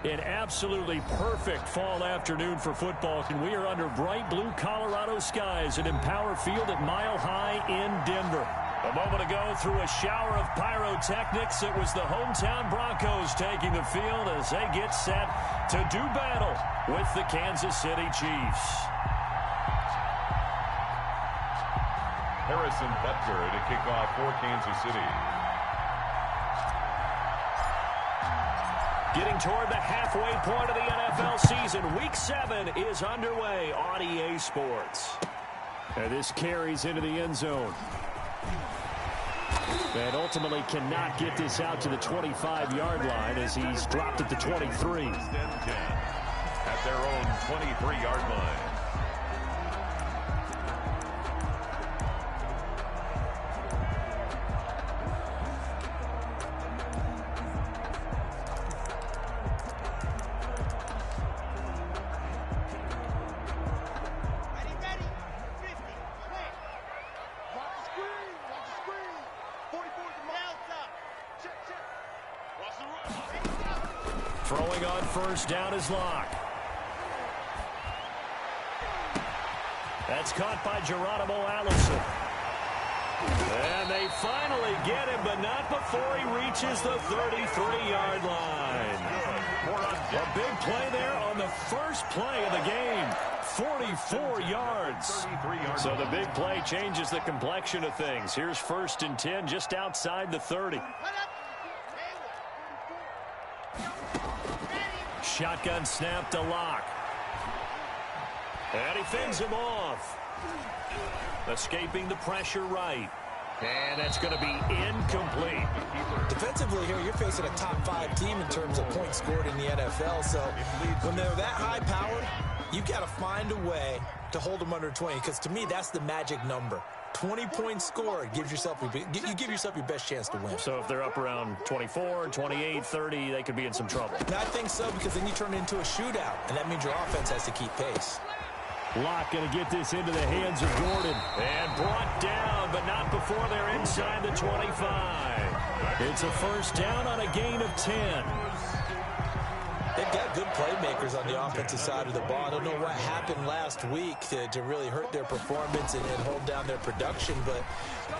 An absolutely perfect fall afternoon for football, and we are under bright blue Colorado skies at Empower Field at Mile High in Denver. A moment ago, through a shower of pyrotechnics, it was the hometown Broncos taking the field as they get set to do battle with the Kansas City Chiefs. Harrison Butker to kick off for Kansas City. Getting toward the halfway point of the NFL season, Week 7 is underway on EA Sports. And this carries into the end zone. And ultimately cannot get this out to the 25-yard line as he's dropped at the 23. At their own 23-yard line. Throwing on first down is Locke. That's caught by Geronimo Allison. And they finally get him, but not before he reaches the 33-yard line. A big play there on the first play of the game. 44 yards. So the big play changes the complexion of things. Here's 1st and 10 just outside the 30. Shotgun snap to Locke. And he fends him off. Escaping the pressure right. And that's going to be incomplete. Defensively here, you're facing a top 5 team in terms of points scored in the NFL. So when they're that high-powered, you've got to find a way to hold them under 20. Because to me, that's the magic number. 20 points scored gives yourself you give yourself your best chance to win. So if they're up around 24, 28, 30, they could be in some trouble. And I think so, because then you turn it into a shootout, and that means your offense has to keep pace. Locke going to get this into the hands of Gordon. And brought down, but not before they're inside the 25. It's a first down on a gain of 10. They've got good playmakers on the offensive side of the ball. I don't know what happened last week to really hurt their performance and hold down their production, but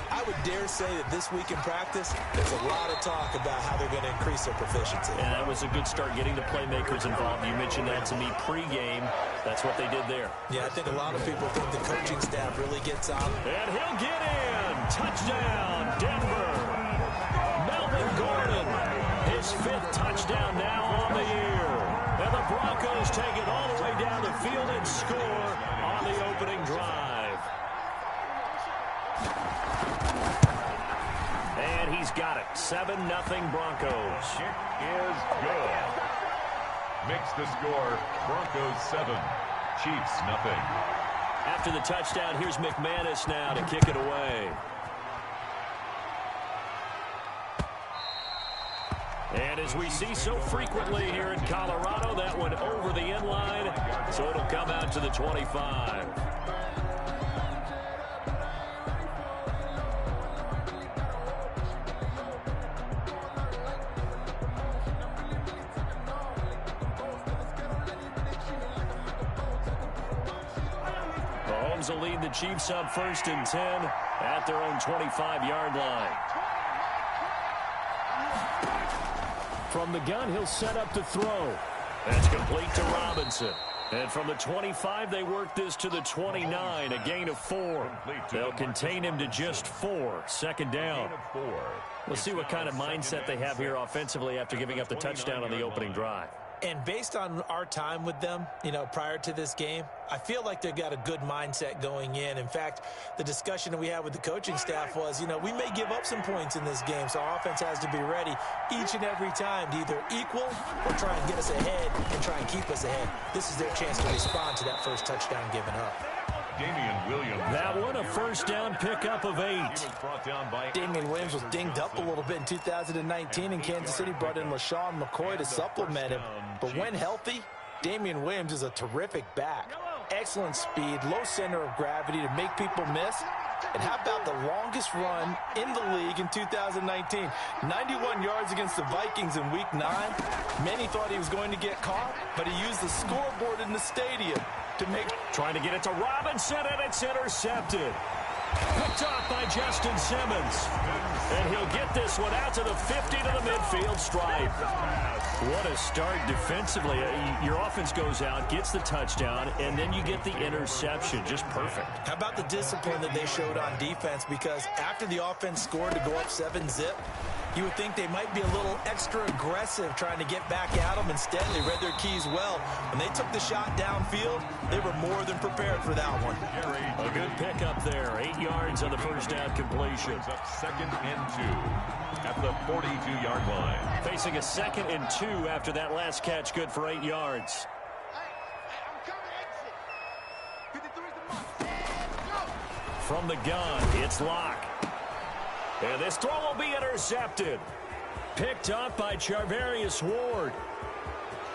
I would dare say that this week in practice, there's a lot of talk about how they're going to increase their proficiency. And that was a good start, getting the playmakers involved. You mentioned that to me pregame. That's what they did there. Yeah, I think a lot of people think the coaching staff really gets on. And he'll get in. Touchdown, Denver. Melvin Gordon, his 5th touchdown now on the year. And the Broncos take it all the way down the field and score on the opening drive. And he's got it. 7-0 Broncos. Kick is good. Makes the score Broncos 7, Chiefs nothing. After the touchdown, here's McManus now to kick it away. And as we see so frequently here in Colorado, that one over the end line, so it'll come out to the 25. Mahomes will lead the Chiefs up 1st and 10 at their own 25-yard line. From the gun, he'll set up to throw. That's complete to Robinson. And from the 25, they work this to the 29, a gain of 4. They'll contain him to just 4. 2nd down. We'll see what kind of mindset they have here offensively after giving up the touchdown on the opening drive. And based on our time with them, prior to this game, I feel like they've got a good mindset going in. In fact, the discussion that we had with the coaching staff was, we may give up some points in this game, so our offense has to be ready each and every time to either equal or try and get us ahead and try and keep us ahead. This is their chance to respond to that first touchdown given up. Damian Williams. That one, a first down pickup of 8. Damian Williams was dinged up a little bit in 2019, and Kansas City brought in LaShawn McCoy to supplement him. But when healthy, Damian Williams is a terrific back. Excellent speed, low center of gravity to make people miss, And how about the longest run in the league in 2019? 91 yards against the Vikings in Week 9. Many thought he was going to get caught, but he used the scoreboard in the stadium to make... Trying to get it to Robinson, and it's intercepted. Picked off by Justin Simmons. And he'll get this one out to the 50 to the midfield stripe. What a start defensively. Your offense goes out, gets the touchdown, and then you get the interception. Just perfect. How about the discipline that they showed on defense? Because after the offense scored to go up 7-zip, you would think they might be a little extra aggressive trying to get back at them. Instead, they read their keys well. When they took the shot downfield, they were more than prepared for that one. A good pickup there. 8 yards on the first down completion. Up 2nd and 2 at the 42-yard line. Facing a 2nd and 2 after that last catch. Good for 8 yards. From the gun, it's Locke. And this throw will be intercepted. Picked up by Charvarius Ward.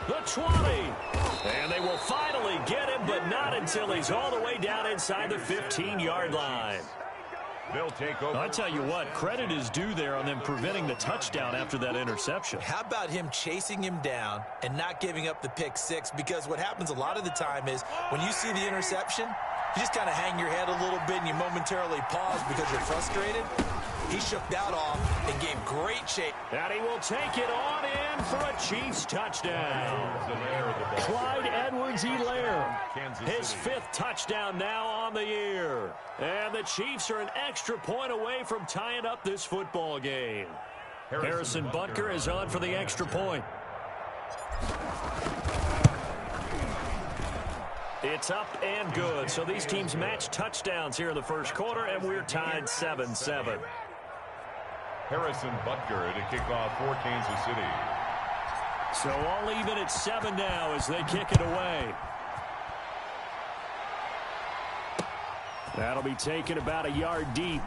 The 20. And they will finally get him, but not until he's all the way down inside the 15-yard line. They'll take over. I'll tell you what, credit is due there on them preventing the touchdown after that interception. How about him chasing him down and not giving up the pick six? Because what happens a lot of the time is when you see the interception, you just kind of hang your head a little bit and you momentarily pause because you're frustrated. He shook that off and gave great shape. And he will take it on in for a Chiefs touchdown. Clyde Edwards-Helaire, his 5th touchdown now on the year. And the Chiefs are an extra point away from tying up this football game. Harrison Butker is on for the extra point. It's up and good. So these teams match touchdowns here in the first quarter, and we're tied 7-7. Harrison Butker to kick off for Kansas City. So all even at 7 now as they kick it away. That'll be taken about a yard deep.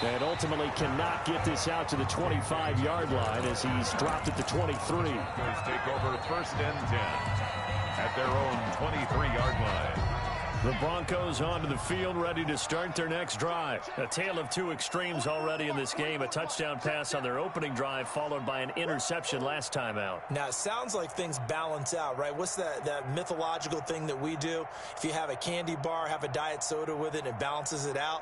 And ultimately cannot get this out to the 25-yard line as he's dropped at the 23. Take over 1st and 10 at their own 23-yard line. The Broncos onto the field, ready to start their next drive. A tale of two extremes already in this game. A touchdown pass on their opening drive, followed by an interception last time out. Now, it sounds like things balance out, right? What's that mythological thing that we do? If you have a candy bar, have a diet soda with it, and it balances it out.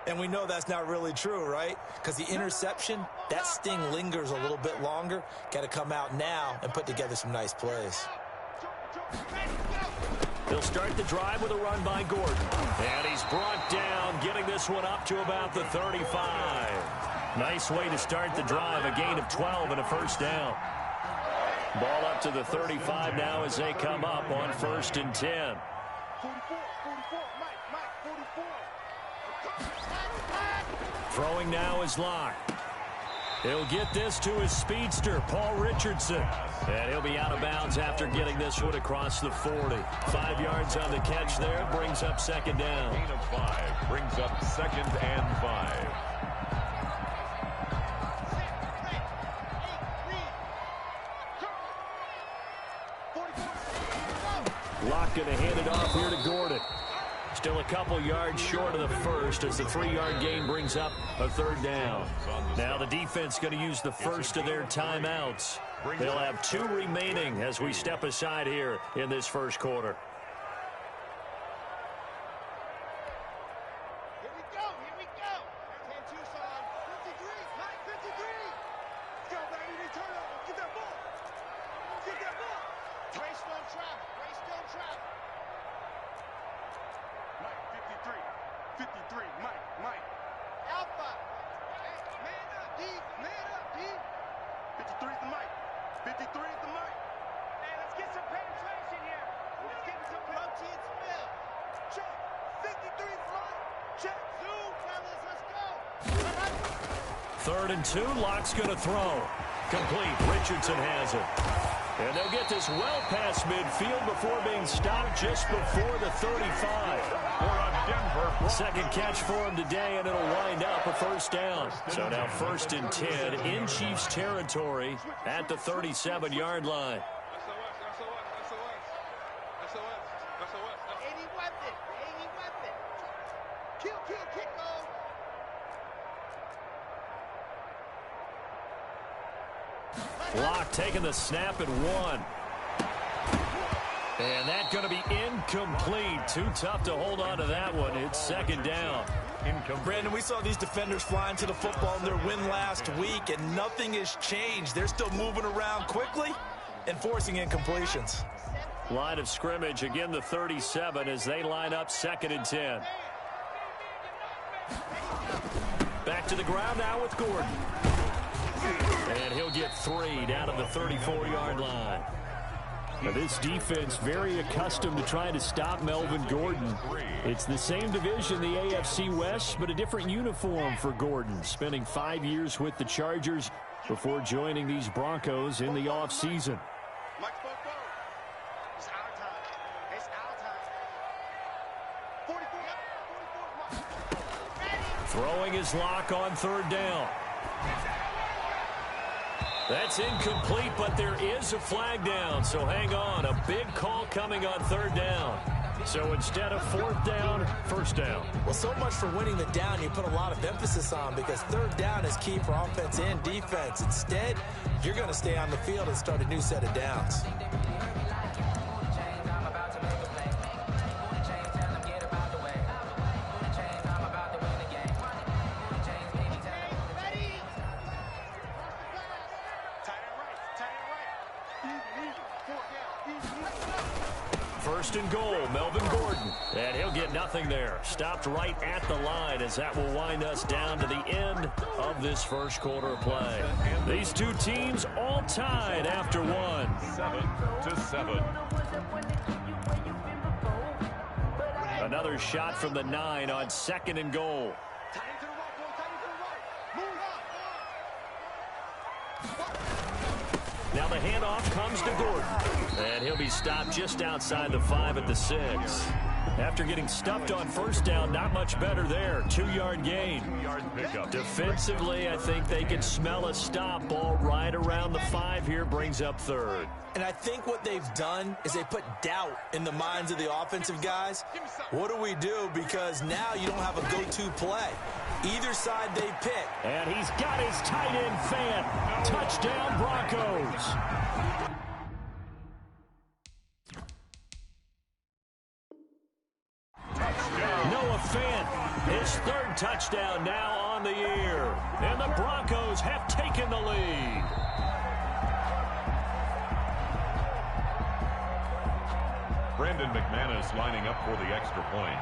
And we know that's not really true, right? Because the interception, that sting lingers a little bit longer. Got to come out now and put together some nice plays. They'll start the drive with a run by Gordon. And he's brought down, getting this one up to about the 35. Nice way to start the drive, a gain of 12 and a first down. Ball up to the 35 now as they come up on 1st and 10. Throwing now is Locke. He'll get this to his speedster, Paul Richardson. And he'll be out of bounds after getting this one across the 40. 5 yards on the catch there, brings up 2nd down. Gain of 5 brings up 2nd and 5. Locke going to hand it off here to Gordon. Still a couple yards short of the first as the 3-yard gain brings up a 3rd down. Now the defense going to use the first of their timeouts. They'll have 2 remaining as we step aside here in this first quarter. Third and 2, Locke's going to throw. Complete. Richardson has it. And they'll get this well past midfield before being stopped just before the 35. Second catch for him today, and it'll wind up a first down. So now 1st and 10 in Chiefs territory at the 37-yard line. Any weapon. Locke taking the snap at 1. And that's going to be incomplete. Too tough to hold on to that one. It's second down. Brandon, we saw these defenders flying to the football in their win last week, and nothing has changed. They're still moving around quickly and forcing incompletions. Line of scrimmage, again the 37 as they line up 2nd and 10. Back to the ground now with Gordon. And he'll get 3 down at the 34-yard line. Now this defense very accustomed to trying to stop Melvin Gordon. It's the same division, the AFC West, but a different uniform for Gordon, spending 5 years with the Chargers before joining these Broncos in the offseason. Throwing his Locke on 3rd down. That's incomplete, but there is a flag down, so hang on. A big call coming on 3rd down. So instead of 4th down, 1st down. Well, so much for winning the down you put a lot of emphasis on, because 3rd down is key for offense and defense. Instead, you're going to stay on the field and start a new set of downs. First and goal, Melvin Gordon. And he'll get nothing there. Stopped right at the line as that will wind us down to the end of this first quarter of play. These two teams all tied after 1. 7-7. Another shot from the 9 on 2nd and goal. Now the handoff comes to Gordon. And he'll be stopped just outside the 5 at the 6. After getting stuffed on 1st down, not much better there. 2-yard gain. Defensively, I think they can smell a stop. Ball right around the 5 here, brings up 3rd. And I think what they've done is they put doubt in the minds of the offensive guys. What do we do? Because now you don't have a go-to play. Either side they pick. And he's got his tight end fan. Touchdown, Broncos. Noah Fant, his 3rd touchdown now on the year. And the Broncos have taken the lead. Brandon McManus lining up for the extra point.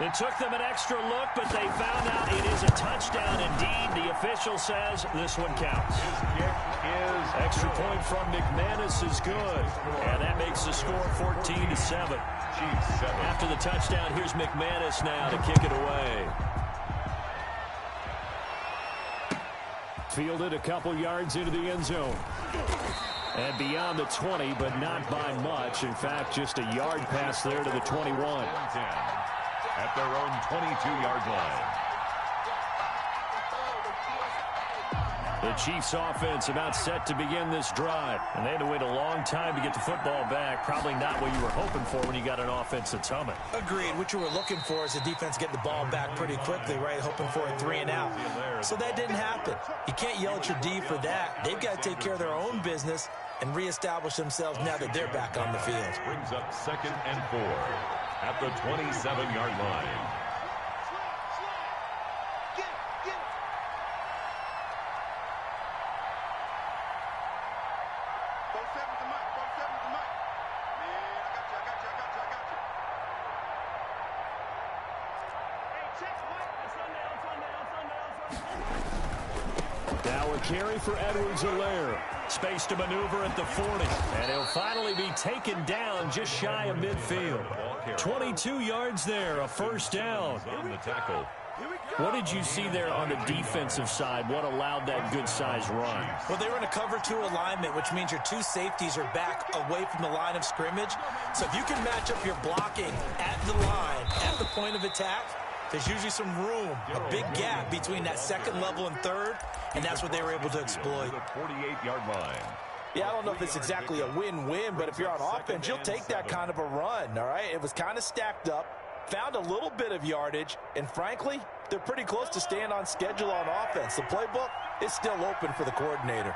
It took them an extra look, but they found out it is a touchdown indeed. The official says this one counts. His kick is extra point from McManus is good. And that makes the score 14-7. Chiefs 7. After the touchdown, here's McManus now to kick it away. Fielded a couple yards into the end zone. And beyond the 20, but not by much. In fact, just a yard pass there to the 21. At their own 22-yard line. The Chiefs offense about set to begin this drive. And they had to wait a long time to get the football back. Probably not what you were hoping for when you got an offense that's humming. Agreed. What you were looking for is the defense getting the ball back pretty quickly, right? Hoping for a 3 and out. So that didn't happen. You can't yell at your D for that. They've got to take care of their own business and reestablish themselves now that they're back on the field. Brings up 2nd and 4 at the 27-yard line. Now a carry for Edwards-Helaire. Space to maneuver at the 40. And he'll finally be taken down just shy of midfield. 22 yards there, a 1st down. On the tackle. What did you see there on the defensive side? What allowed that good-sized run? Well, they were in a cover 2 alignment, which means your 2 safeties are back away from the line of scrimmage. So if you can match up your blocking at the line, at the point of attack, there's usually some room, a big gap between that 2nd level and 3rd, and that's what they were able to exploit. The 48-yard line. Yeah, I don't know if it's exactly a win-win, but if you're on offense, you'll take that kind of a run, all right? It was kind of stacked up, found a little bit of yardage, and frankly, they're pretty close to staying on schedule on offense. The playbook is still open for the coordinator.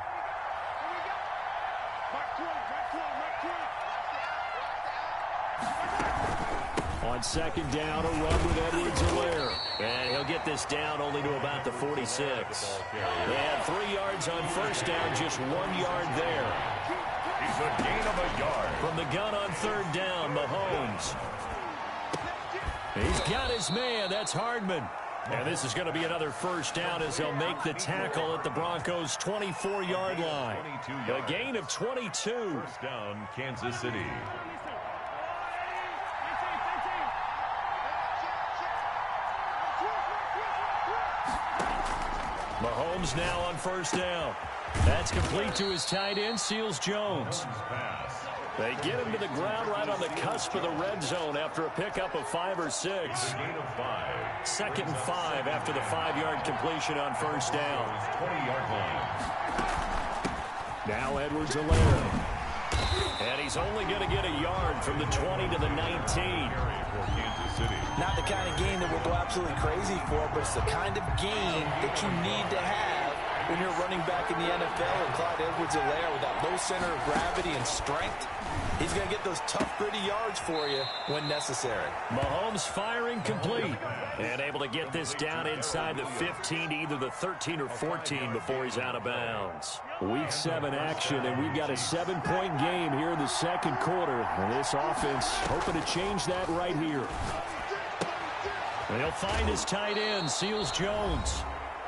On second down, a run with Edwards-Helaire. And he'll get this down only to about the 46. They had 3 yards on first down, just 1 yard there. He's a gain of a yard. From the gun on third down, Mahomes. He's got his man. That's Hardman. And this is going to be another first down as they'll make the tackle at the Broncos' 24-yard line. A gain of 22. First down, Kansas City. Mahomes now on first down. That's complete to his tight end, Seals-Jones. They get him to the ground right on the cusp of the red zone after a pickup of 5 or 6. Second and 5 after the 5-yard completion on first down. 20-yard line. Now Edwards-Helaire. And he's only going to get a yard from the 20 to the 19. Not the kind of gain that will go absolutely crazy for, but it's the kind of gain that you need to have when you're running back in the NFL. And Clyde Edwards-Helaire, with that low center of gravity and strength, he's going to get those tough, gritty yards for you when necessary. Mahomes firing complete and able to get this down inside the 15 to either the 13 or 14 before he's out of bounds. Week 7 action, and we've got a 7-point game here in the second quarter. And this offense hoping to change that right here. They'll find his tight end, Seals-Jones.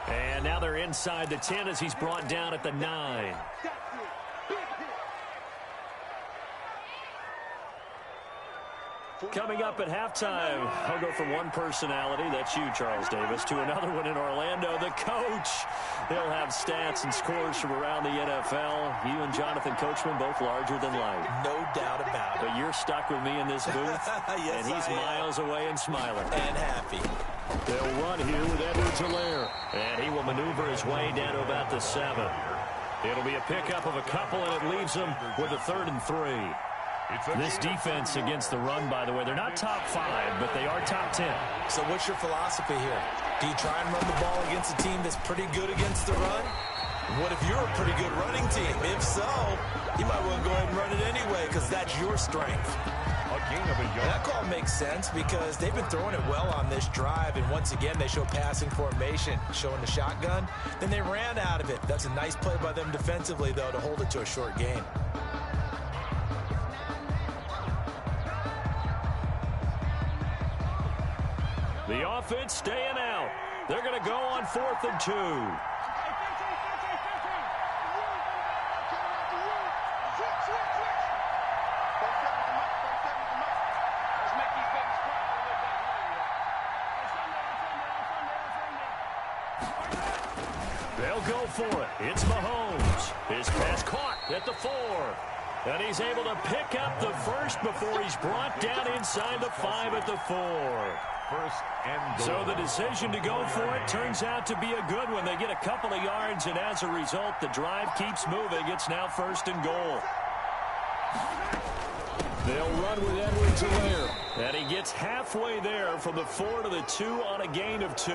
And now they're inside the 10 as he's brought down at the 9. Coming up at halftime, I'll go from one personality, that's you, Charles Davis, to another one in Orlando, the coach. He'll have stats and scores from around the NFL. You and Jonathan Coachman both larger than life. No doubt about it. But you're stuck with me in this booth, yes, and he's miles away and smiling. And happy. They'll run here with Edwards-Helaire, and he will maneuver his way down to about the 7. It'll be a pickup of a couple, and it leaves him with a 3rd and 3. This defense against the run, by the way, they're not top 5, but they are top 10. So what's your philosophy here? Do you try and run the ball against a team that's pretty good against the run? What if you're a pretty good running team? If so, you might want to go ahead and run it anyway because that's your strength. That call makes sense because they've been throwing it well on this drive, and once again they show passing formation, showing the shotgun. Then they ran out of it. That's a nice play by them defensively, though, to hold it to a short gain. The offense staying out. They're going to go on 4th and 2. They'll go for it. It's Mahomes. His pass caught at the 4. And he's able to pick up the first before he's brought down inside the 5 at the 4. First and goal. So the decision to go for it turns out to be a good one. They get a couple of yards, and as a result, the drive keeps moving. It's now 1st and goal. They'll run with Edwards-Helaire. And he gets halfway there from the 4 to the 2 on a gain of 2.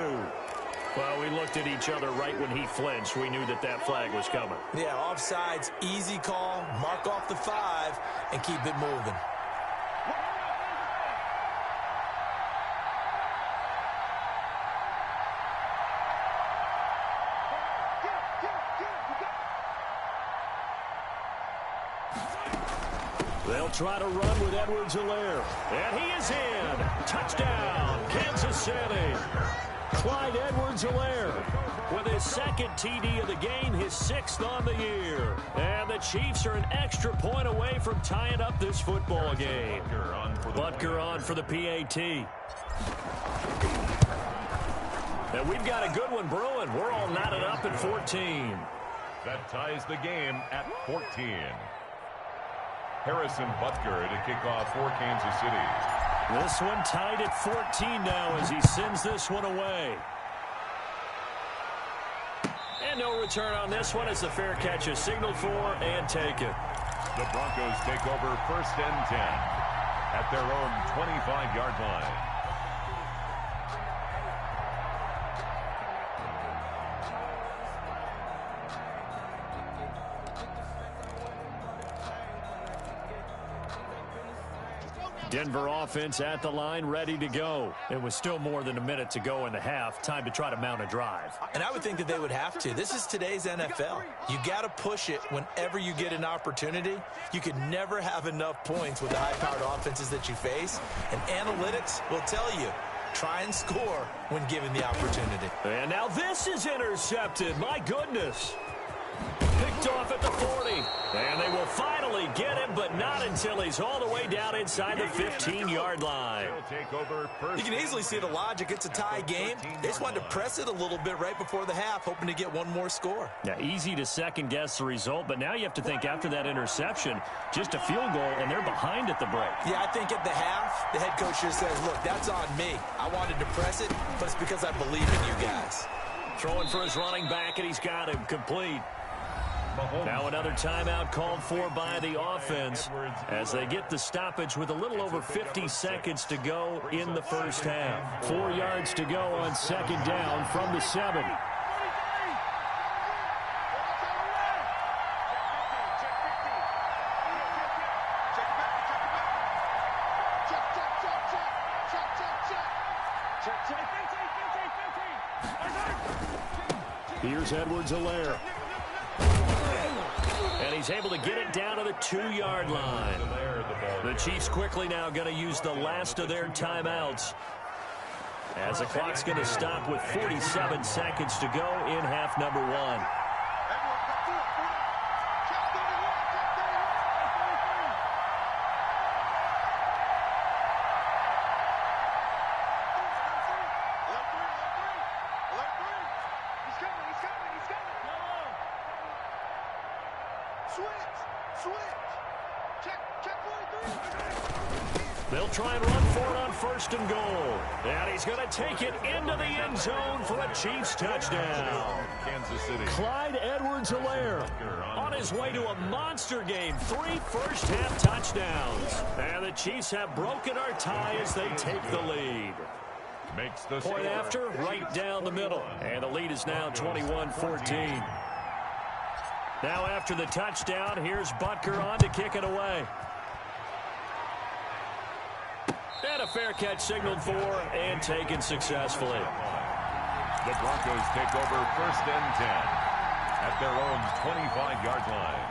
Well, we looked at each other right when he flinched. We knew that that flag was coming. Yeah, offsides, easy call, mark off the 5, and keep it moving. They'll try to run with Edwards-Helaire. And he is in. Touchdown, Kansas City. Clyde Edwards-Helaire with his 2nd TD of the game, his 6th on the year. And the Chiefs are an extra point away from tying up this football game. Butker on for the PAT. And we've got a good one brewing. We're all knotted up at 14. That ties the game at 14. Harrison Butker to kick off for Kansas City. This one tied at 14 now as he sends this one away. And no return on this one as the fair catch is signaled for and taken. The Broncos take over 1st and 10 at their own 25-yard line. Denver offense at the line, ready to go. It was still more than a minute to go in the half. Time to try to mount a drive. And I would think that they would have to. This is today's NFL. You got to push it whenever you get an opportunity. You can never have enough points with the high-powered offenses that you face. And analytics will tell you, try and score when given the opportunity. And now this is intercepted. My goodness. Picked off at the 40. And they will finally get him, but not until he's all the way down inside the 15-yard line. You can easily see the logic. It's a tie game. They just wanted to press it a little bit right before the half, hoping to get one more score. Now, easy to second-guess the result, but now you have to think after that interception, just a field goal, and they're behind at the break. Yeah, I think at the half, the head coach just says, look, that's on me. I wanted to press it, but it's because I believe in you guys. Throwing for his running back, and he's got him complete. Now another timeout called for by the offense as they get the stoppage with a little over 50 seconds to go in the first half. 4 yards to go on second down from the 7. Here's Edwards-Helaire. And he's able to get it down to the 2-yard line. The Chiefs quickly now going to use the last of their timeouts, as the clock's going to stop with 47 seconds to go in half number 1. They'll try and run for it on 1st and goal. And he's going to take it into the end zone for a Chiefs touchdown. Kansas City. Clyde Edwards-Helaire on his way to a monster game. 3 first-half touchdowns. And the Chiefs have broken our tie as they take the lead. Makes the Point after, right down the middle. And the lead is now 21-14. Now after the touchdown, here's Butker on to kick it away. And a fair catch signaled for and taken successfully. The Broncos take over 1st and 10 at their own 25-yard line.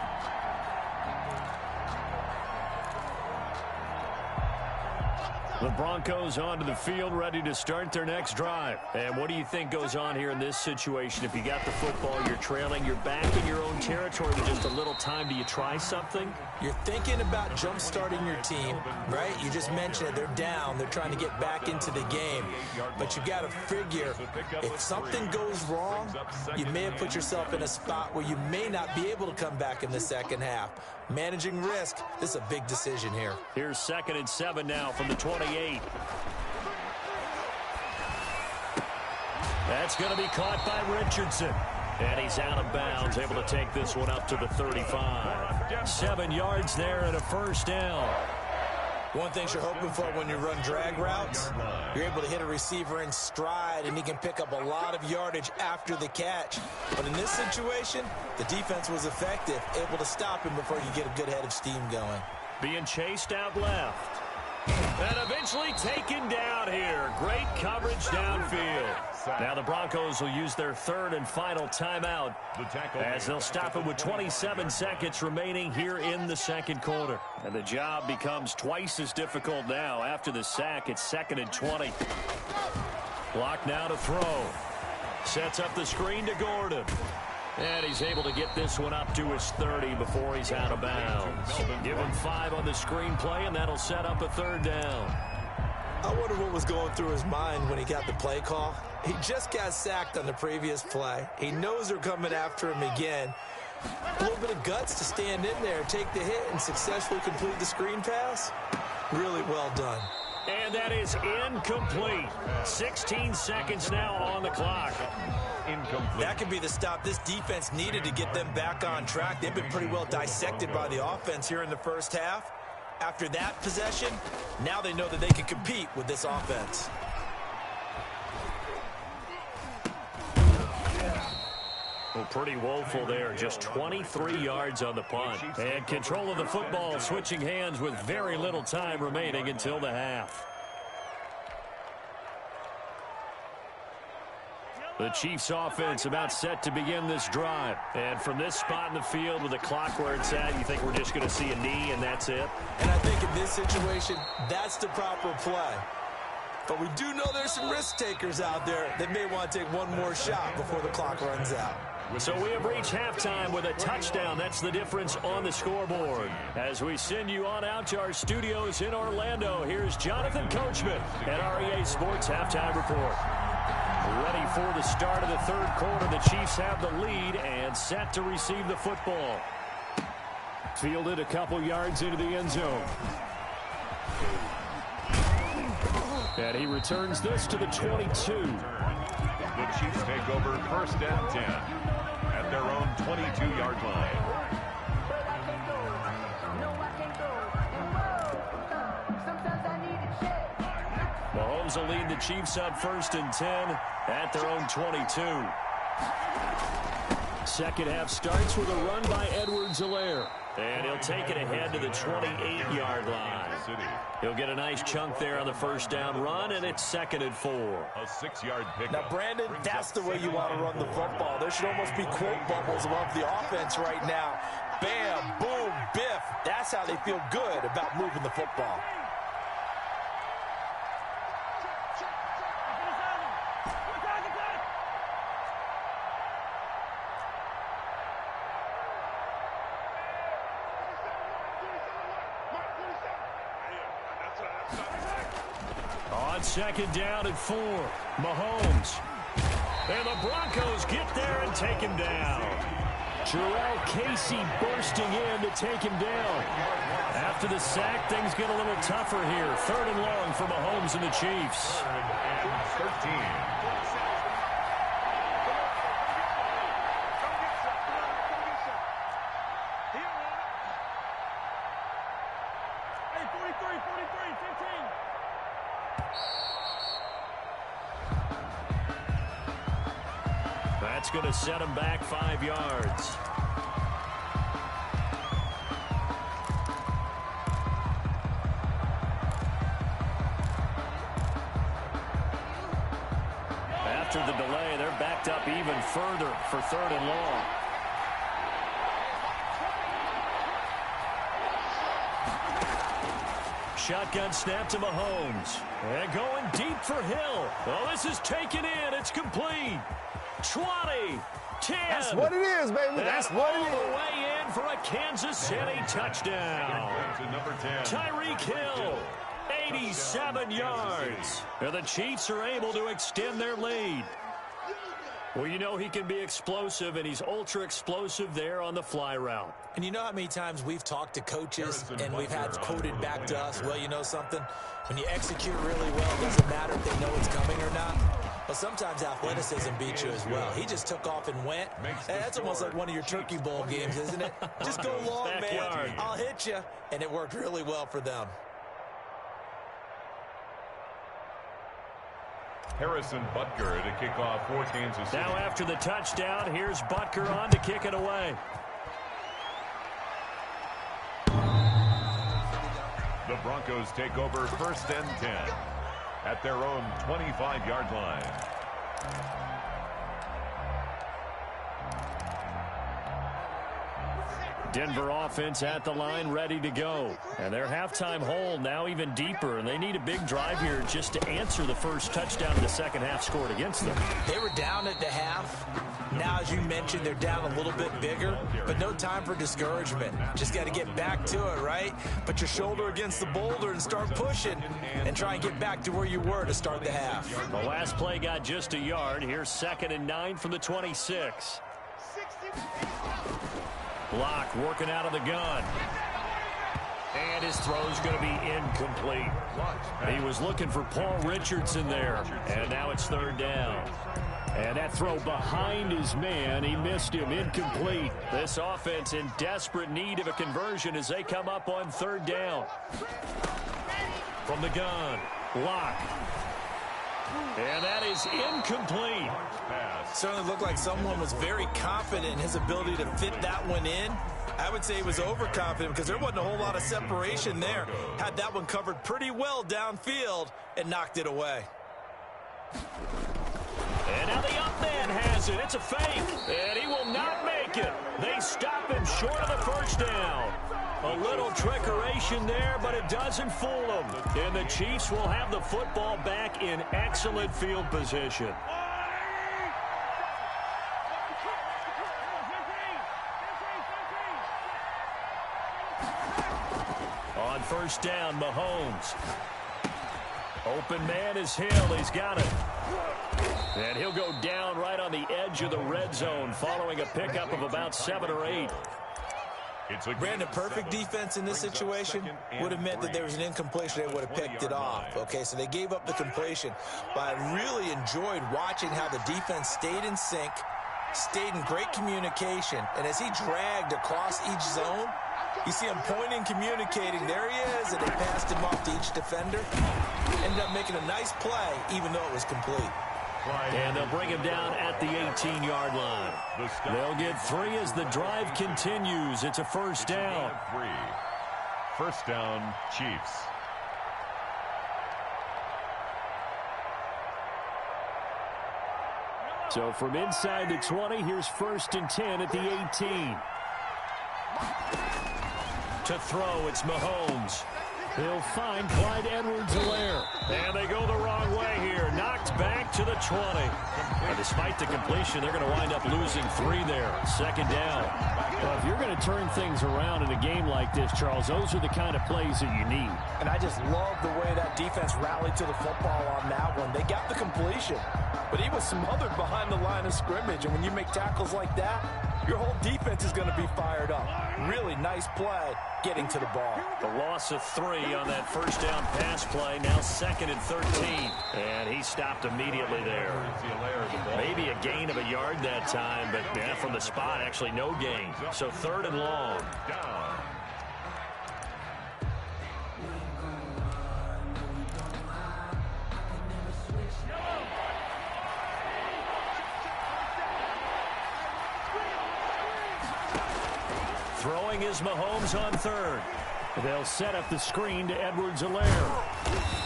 The Broncos onto the field, ready to start their next drive. And what do you think goes on here in this situation? If you got the football, you're trailing, you're back in your own territory with just a little time. Do you try something? You're thinking about jump-starting your team, right? You just mentioned it. They're down. They're trying to get back into the game. But you got to figure, if something goes wrong, you may have put yourself in a spot where you may not be able to come back in the second half. Managing risk, this is a big decision here. Here's 2nd and 7 now from the 28. That's going to be caught by Richardson. And he's out of bounds, able to take this one up to the 35. 7 yards there and a first down. One thing you're hoping for when you run drag routes, you're able to hit a receiver in stride, and he can pick up a lot of yardage after the catch. But in this situation, the defense was effective, able to stop him before you get a good head of steam going. Being chased out left. And eventually taken down here. Great coverage downfield. Now the Broncos will use their 3rd and final timeout as they'll stop it with 27 seconds remaining here in the 2nd quarter. And the job becomes twice as difficult now. After the sack, it's 2nd and 20. Block now to throw. Sets up the screen to Gordon. And he's able to get this one up to his 30 before he's out of bounds. Give him 5 on the screenplay, and that'll set up a 3rd down. I wonder what was going through his mind when he got the play call. He just got sacked on the previous play. He knows they're coming after him again. A little bit of guts to stand in there, take the hit, and successfully complete the screen pass. Really well done. And that is incomplete. 16 seconds now on the clock. Incomplete. That could be the stop this defense needed to get them back on track. They've been pretty well dissected by the offense here in the first half. After that possession, now they know that they can compete with this Well, pretty woeful there. Just 23 yards on the punt. And control of the football, switching hands with very little time remaining until the half. The Chiefs offense about set to begin this drive. And from this spot in the field with the clock where it's at, you think we're just going to see a knee and that's it? And I think in this situation, that's the proper play. But we do know there's some risk takers out there that may want to take one more shot before the clock runs out. So we have reached halftime with a touchdown. That's the difference on the scoreboard. As we send you on out to our studios in Orlando, here's Jonathan Coachman at REA Sports Halftime Report. Ready for the start of the third quarter. The Chiefs have the lead and set to receive the football. Fielded a couple yards into the end zone. And he returns this to the 22. The Chiefs take over first and 10 at their own 22-yard line. Mahomes will lead the Chiefs up first and 10 at their own 22. Second half starts with a run by Edwards-Helaire. And he'll take it ahead to the 28-yard line. He'll get a nice chunk there on the first down run, and it's 2nd and 4. A 6-yard pickup. Now, Brandon, that's the way you want to run the football. There should almost be quote bubbles above the offense right now. Bam, boom, biff. That's how they feel good about moving the football. Second down and 4. Mahomes. And the Broncos get there and take him down. Jarrell Casey bursting in to take him down. After the sack, things get a little tougher here. 3rd and long for Mahomes and the Chiefs. 13. That's going to set him back 5 yards. After the delay, they're backed up even further for 3rd and long. Shotgun snap to Mahomes. And going deep for Hill. Oh, this is taken in. It's complete. 20, 10. That's what it is, baby. That's what it is. All the way in for a Kansas City touchdown. To number 10. Tyreek Hill, 87 yards. And the Chiefs are able to extend their lead. Well, you know he can be explosive, and he's ultra-explosive there on the fly route. And you know how many times we've talked to coaches and we've had quoted back to us, well, you know something? When you execute really well, it doesn't matter if they know it's coming or not. But sometimes athleticism beats you as well. He just took off and went. Hey, that's almost like one of your Turkey Bowl games, isn't it? Just go long, man. I'll hit you. And it worked really well for them. Harrison Butker to kick off for Kansas City. Now after the touchdown, here's Butker on to kick it away. The Broncos take over first and 10 at their own 25-yard line. Denver offense at the line, ready to go. And their halftime hole now even deeper, and they need a big drive here just to answer the first touchdown in the second half scored against them. They were down at the half. Now, as you mentioned, they're down a little bit bigger, but no time for discouragement. Just got to get back to it, right? Put your shoulder against the boulder and start pushing and try and get back to where you were to start the half. The last play got just a yard. Here's 2nd and 9 from the 26. Block working out of the gun. And his throw's going to be incomplete. He was looking for Paul Richardson there. And now it's 3rd down. And that throw behind his man, he missed him, incomplete. This offense in desperate need of a conversion as they come up on 3rd down. From the gun, Locke. And that is incomplete. Certainly looked like someone was very confident in his ability to fit that one in. I would say he was overconfident because there wasn't a whole lot of separation there. Had that one covered pretty well downfield and knocked it away. And now the up man has it. It's a fake. And he will not make it. They stop him short of the first down. A little trickeration there, but it doesn't fool them. And the Chiefs will have the football back in excellent field position. On first down, Mahomes. Open man is Hill. He's got it. And he'll go down right on the edge of the red zone following a pickup of about 7 or 8. Brandon, perfect defense in this situation would have meant that there was an incompletion. They would have picked it off. Okay, so they gave up the completion. But I really enjoyed watching how the defense stayed in sync, stayed in great communication. And as he dragged across each zone, you see him pointing, communicating. There he is, and they passed him off to each defender. Ended up making a nice play, even though it was complete. And they'll bring him down at the 18-yard line. They'll get 3 as the drive continues. It's a first down. First down, Chiefs. So from inside the 20, here's 1st and 10 at the 18. To throw, it's Mahomes. He'll find Clyde Edwards-Helaire. And they go the wrong way here. Knocked back to the 20. And despite the completion, they're going to wind up losing 3 there. Second down. Well, if you're going to turn things around in a game like this, Charles, those are the kind of plays that you need. And I just love the way that defense rallied to the football on that one. They got the completion, but he was smothered behind the line of scrimmage. And when you make tackles like that, your whole defense is going to be fired up. Really nice play getting to the ball. The loss of 3 on that first down pass play. Now 2nd and 13. And he stopped immediately there. Maybe a gain of a yard that time, but yeah, from the spot, actually no gain. So 3rd and long. Throwing is Mahomes on 3rd. They'll set up the screen to Edwards-Helaire.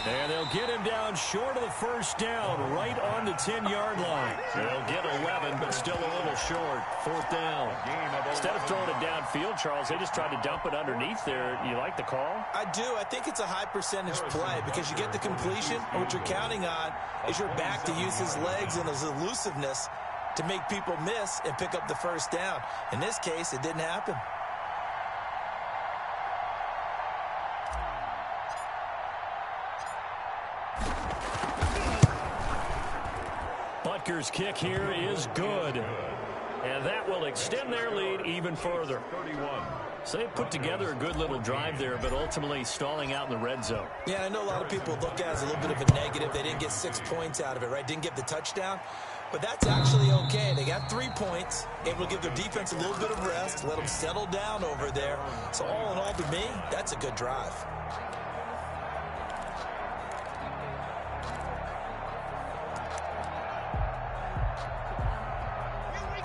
And they'll get him down short of the first down, right on the 10-yard line. They'll get 11, but still a little short. 4th down. Instead of throwing it downfield, Charles, they just tried to dump it underneath there. You like the call? I do. I think it's a high percentage play because you get the completion, and what you're counting on is your back to use his legs and his elusiveness to make people miss and pick up the first down. In this case, it didn't happen. Butker's kick here is good. And that will extend their lead even further. So they put together a good little drive there, but ultimately stalling out in the red zone. Yeah, I know a lot of people look at it as a little bit of a negative. They didn't get 6 points out of it, right? Didn't get the touchdown. But that's actually okay. They got 3 points, able to give their defense a little bit of rest, let them settle down over there. So all in all, to me, that's a good drive.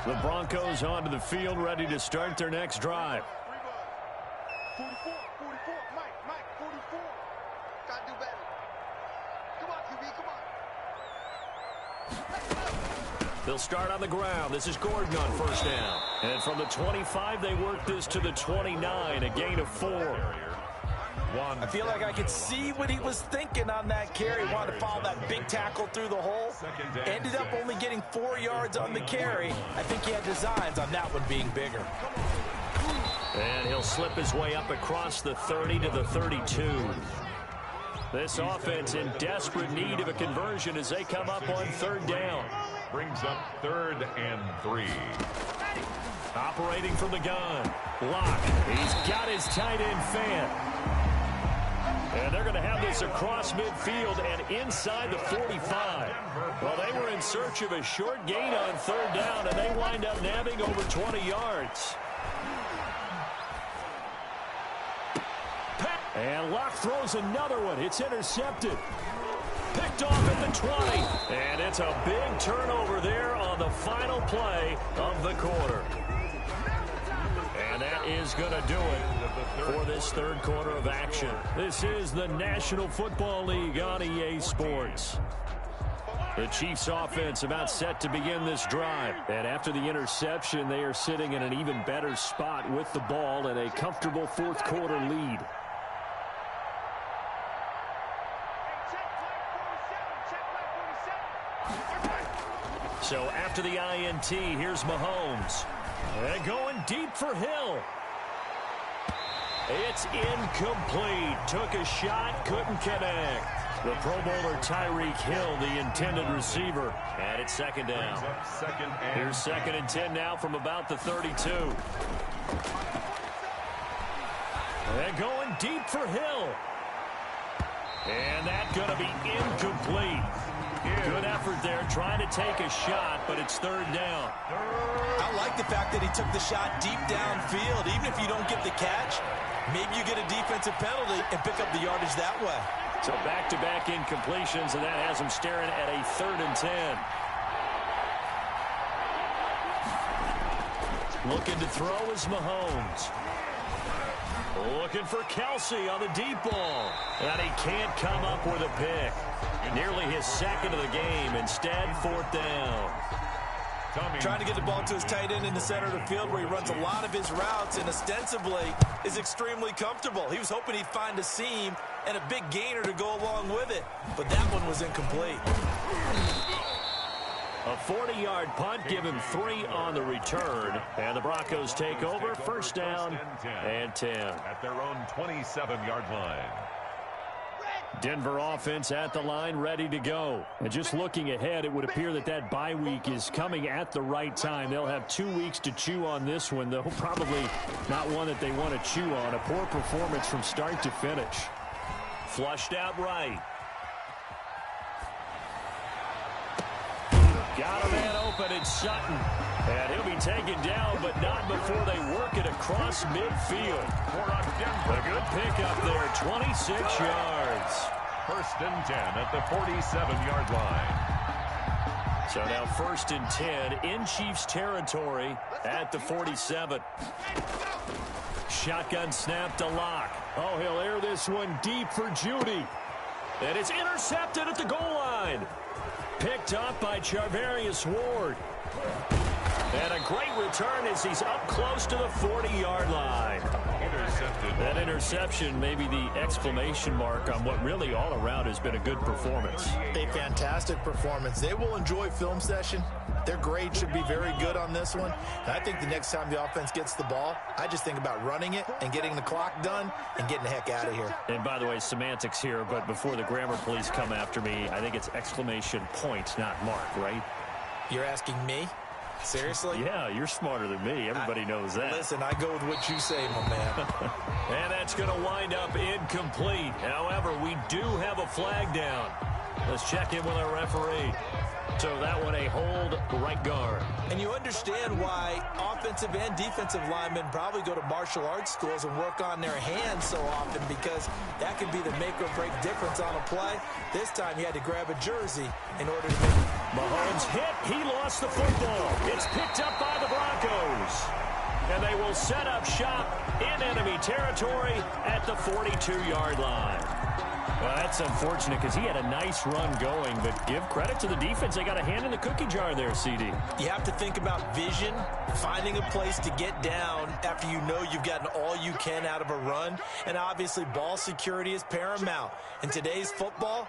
The Broncos onto the field, ready to start their next drive. 44, Mike, 44. Gotta do better. Come on, QB, come on. They'll start on the ground. This is Gordon on first down. And from the 25, they work this to the 29, a gain of 4. I feel like I could see what he was thinking on that carry. Wanted to follow that big tackle through the hole. Ended up only getting 4 yards on the carry. I think he had designs on that one being bigger. And he'll slip his way up across the 30 to the 32. This offense in desperate need of a conversion as they come up on 3rd down. Brings up 3rd and 3. Operating from the gun. Lock. He's got his tight end fan. And they're going to have this across midfield and inside the 45. Well, they were in search of a short gain on 3rd down, and they wind up nabbing over 20 yards. And Locke throws another one. It's intercepted. Picked off at the 20. And it's a big turnover there on the final play of the quarter. And that is going to do it for this third quarter of action. This is the National Football League on EA Sports. The Chiefs offense about set to begin this drive. And after the interception, they are sitting in an even better spot with the ball and a comfortable fourth quarter lead. So after the INT, here's Mahomes. And going deep for Hill. It's incomplete. Took a shot, couldn't connect. The Pro Bowler Tyreek Hill, the intended receiver. And it's second down. Here's 2nd and 10 now from about the 32. And going deep for Hill. And that's going to be incomplete. Good effort there, trying to take a shot, but it's third down. I like the fact that he took the shot deep downfield. Even if you don't get the catch, maybe you get a defensive penalty and pick up the yardage that way. So back-to-back incompletions, and that has him staring at a 3rd and 10. Looking to throw is Mahomes. Looking for Kelsey on the deep ball. And he can't come up with a pick. Nearly his 2nd of the game. Instead, 4th down. Trying to get the ball to his tight end in the center of the field where he runs a lot of his routes and ostensibly is extremely comfortable. He was hoping he'd find a seam and a big gainer to go along with it. But that one was incomplete. A 40-yard punt, give him 3 on the return. And the Broncos take over, first down and 10. At their own 27-yard line. Denver offense at the line, ready to go. And just looking ahead, it would appear that that bye week is coming at the right time. They'll have 2 weeks to chew on this one, though probably not one that they want to chew on. A poor performance from start to finish. Flushed out right. Got a man open, it's Sutton. And he'll be taken down, but not before they work it across midfield. A good pickup there, 26 yards. 1st and 10 at the 47-yard line. So now 1st and 10 in Chiefs territory at the 47. Shotgun snap to Lock. Oh, he'll air this one deep for Judy. And it's intercepted at the goal line. Picked up by Charvarius Ward. And a great return as he's up close to the 40-yard line. Intercepted. That interception may be the exclamation mark on what really all around has been a good performance. A fantastic performance. They will enjoy film session. Their grade should be very good on this one. And I think the next time the offense gets the ball, I just think about running it and getting the clock done and getting the heck out of here. And by the way, semantics here, but before the grammar police come after me, I think it's exclamation point, not mark, right? You're asking me? Seriously? Yeah, you're smarter than me. Everybody knows that. Listen, I go with what you say, my man. And that's going to wind up incomplete. However, we do have a flag down. Let's check in with our referee. So that one a hold right guard. And you understand why offensive and defensive linemen probably go to martial arts schools and work on their hands so often, because that can be the make or break difference on a play. This time he had to grab a jersey in order to make. Mahomes hit. He lost the football. It's picked up by the Broncos. And they will set up shop in enemy territory at the 42-yard line. Well, that's unfortunate because he had a nice run going, but give credit to the defense. They got a hand in the cookie jar there, CD. You have to think about vision, finding a place to get down after you know you've gotten all you can out of a run, and obviously ball security is paramount. In today's football,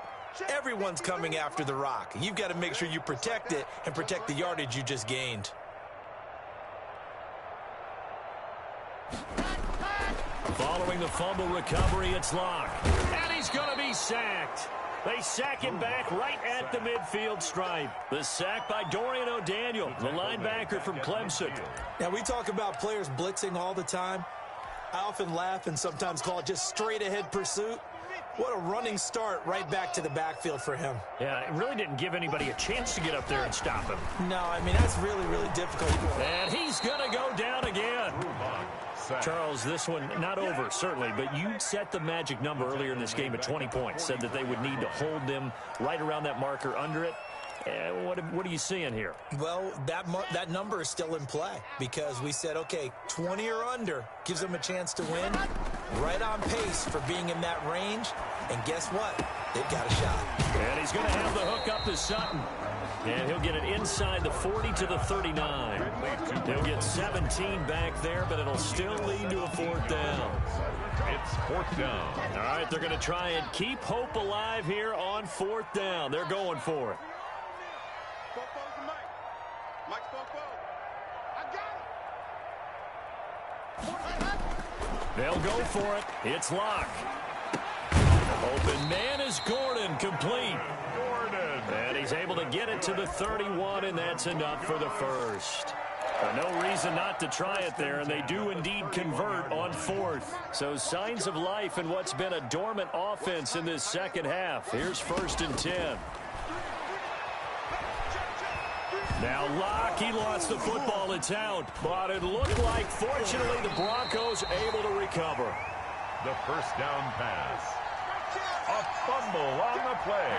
everyone's coming after the rock. You've got to make sure you protect it and protect the yardage you just gained. Following the fumble recovery, it's Lock. And he's going to be sacked. They sack him back right at the midfield stripe. The sack by Dorian O'Daniel, the linebacker from Clemson. Now, we talk about players blitzing all the time. I often laugh and sometimes call it just straight-ahead pursuit. What a running start right back to the backfield for him. Yeah, it really didn't give anybody a chance to get up there and stop him. No, I mean, that's really, really difficult. And he's going to go down again. sack. Charles, this one not over, certainly, but you set the magic number earlier in this game at 20 points, said that they would need to hold them right around that marker under it. What are you seeing here? Well, that number is still in play because we said, okay, 20 or under gives them a chance to win. Right on pace for being in that range. And guess what? They've got a shot. And he's going to have the hook up to Sutton. And he'll get it inside the 40 to the 39. He'll get 17 back there, but it'll still lead to a 4th down. It's 4th down. All right, they're going to try and keep hope alive here on 4th down. They're going for it. They'll go for it. It's Locke. Open man is Gordon, complete. Gordon. And he's able to get it to the 31, and that's enough for the first. No reason not to try it there, and they do indeed convert on 4th. So signs of life in what's been a dormant offense in this second half. Here's 1st and 10. Now Locke, he lost the football. It's out. But it looked like, fortunately, the Broncos able to recover. The 1st down pass. A fumble on the play.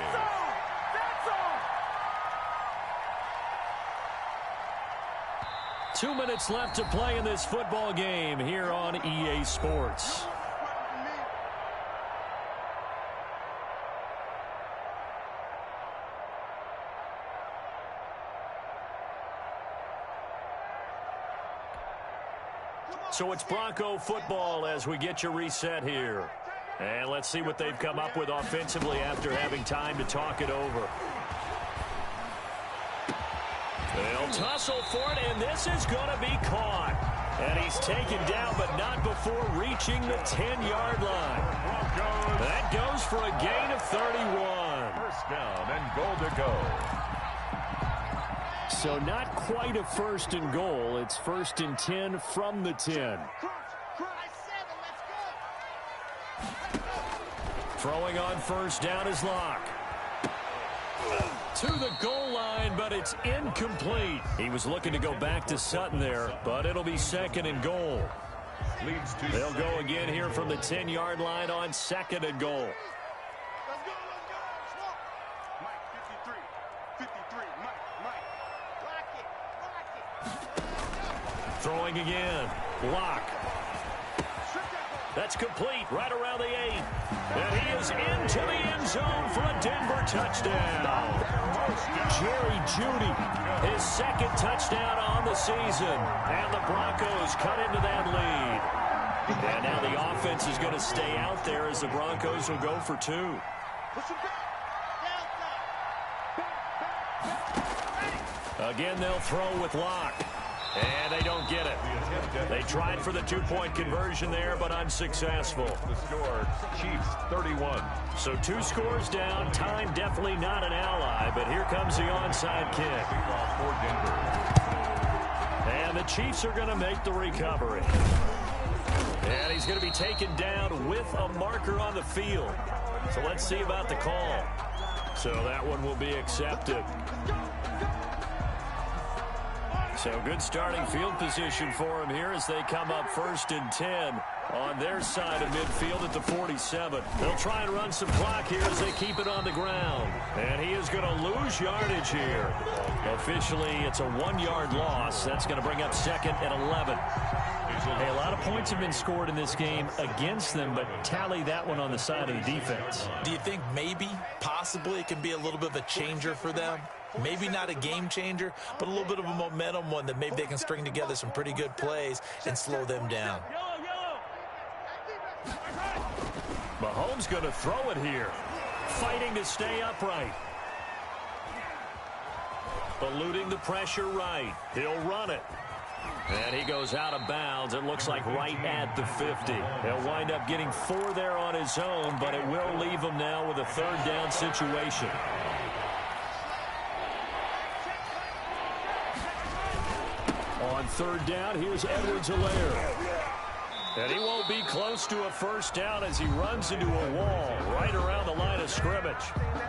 2 minutes left to play in this football game here on EA Sports. So it's Bronco football as we get you reset here. And let's see what they've come up with offensively after having time to talk it over. They'll tussle for it, and this is going to be caught. And he's taken down, but not before reaching the 10-yard line. That goes for a gain of 31. 1st down and goal to go. So not quite a 1st and goal. It's 1st and 10 from the 10. Throwing on 1st down is Locke. To the goal line, but it's incomplete. He was looking to go back to Sutton there, but it'll be 2nd and goal. They'll go again here from the 10-yard line on 2nd and goal. Throwing again. Locke. That's complete right around the 8. And he is into the end zone for a Denver touchdown. Jerry Jeudy, his 2nd touchdown on the season. And the Broncos cut into that lead. And now the offense is going to stay out there as the Broncos will go for 2. Again, they'll throw with Locke. And they don't get it. They tried for the 2-point conversion there, but unsuccessful. The score, Chiefs 31. So 2 scores down. Time definitely not an ally, but here comes the onside kick. And the Chiefs are going to make the recovery. And he's going to be taken down with a marker on the field. So let's see about the call. So that one will be accepted. So good starting field position for him here as they come up 1st and 10 on their side of midfield at the 47. They'll try and run some clock here as they keep it on the ground. And he is going to lose yardage here. Officially, it's a 1-yard loss. That's going to bring up 2nd and 11. Hey, a lot of points have been scored in this game against them, but tally that one on the side of the defense. Do you think maybe, possibly, it can be a little bit of a changer for them? Maybe not a game changer, but a little bit of a momentum one that maybe they can string together some pretty good plays and slow them down. Mahomes going to throw it here. Fighting to stay upright. Eluding the pressure right. He'll run it. And he goes out of bounds. It looks like right at the 50. He'll wind up getting 4 there on his own, but it will leave him now with a 3rd down situation. On 3rd down, here's Edwards-Helaire. And he won't be close to a 1st down as he runs into a wall right around the line of scrimmage.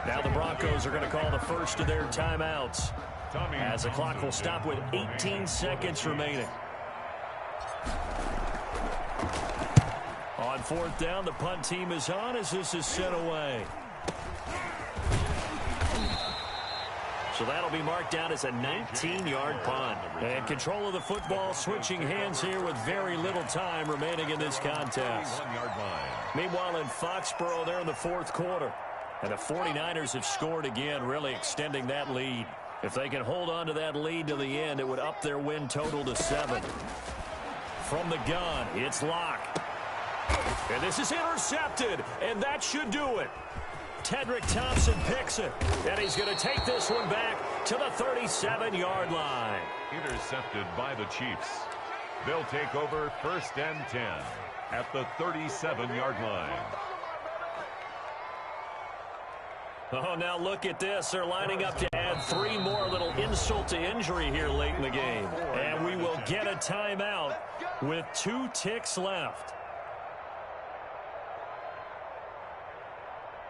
Now the Broncos are going to call the first of their timeouts as the clock will stop with 18 seconds remaining. On fourth down, the punt team is on as this is sent away. So that'll be marked down as a 19-yard punt. And control of the football switching hands here with very little time remaining in this contest. 1-yard line. Meanwhile, in Foxborough, they're in the fourth quarter. And the 49ers have scored again, really extending that lead. If they can hold on to that lead to the end, it would up their win total to 7. From the gun, it's Locke. And this is intercepted, and that should do it. Tedrick Thompson picks it, and he's going to take this one back to the 37-yard line. Intercepted by the Chiefs. They'll take over 1st and 10 at the 37-yard line. Oh, now look at this. They're lining up to add 3 more, little insult to injury here late in the game. And we will get a timeout with 2 ticks left.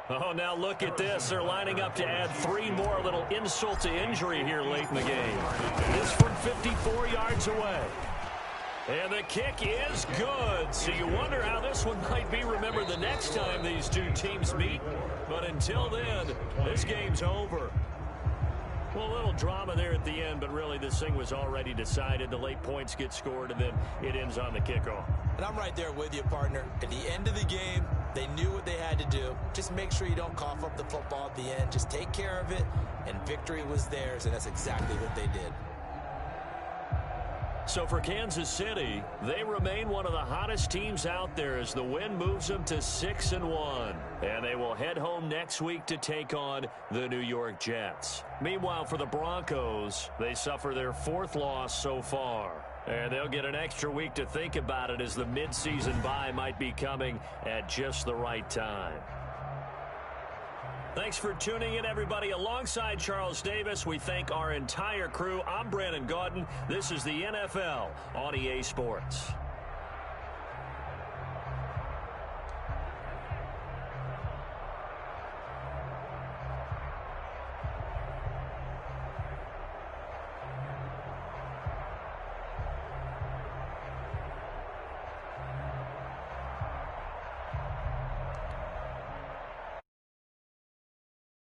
Oh, now look at this. They're lining up to add 3 more, little insult to injury here late in the game. This from 54 yards away. And the kick is good. So you wonder how this one might be remembered the next time these two teams meet. But until then, this game's over. Well, a little drama there at the end, but really this thing was already decided. The late points get scored, and then it ends on the kickoff. And I'm right there with you, partner. At the end of the game, they knew what they had to do. Just make sure you don't cough up the football at the end. Just take care of it, and victory was theirs, and that's exactly what they did. So for Kansas City, they remain one of the hottest teams out there as the win moves them to 6-1. And they will head home next week to take on the New York Jets. Meanwhile, for the Broncos, they suffer their 4th loss so far. And they'll get an extra week to think about it as the midseason bye might be coming at just the right time. Thanks for tuning in, everybody. Alongside Charles Davis, we thank our entire crew. I'm Brandon Gaudin. This is the NFL on EA Sports.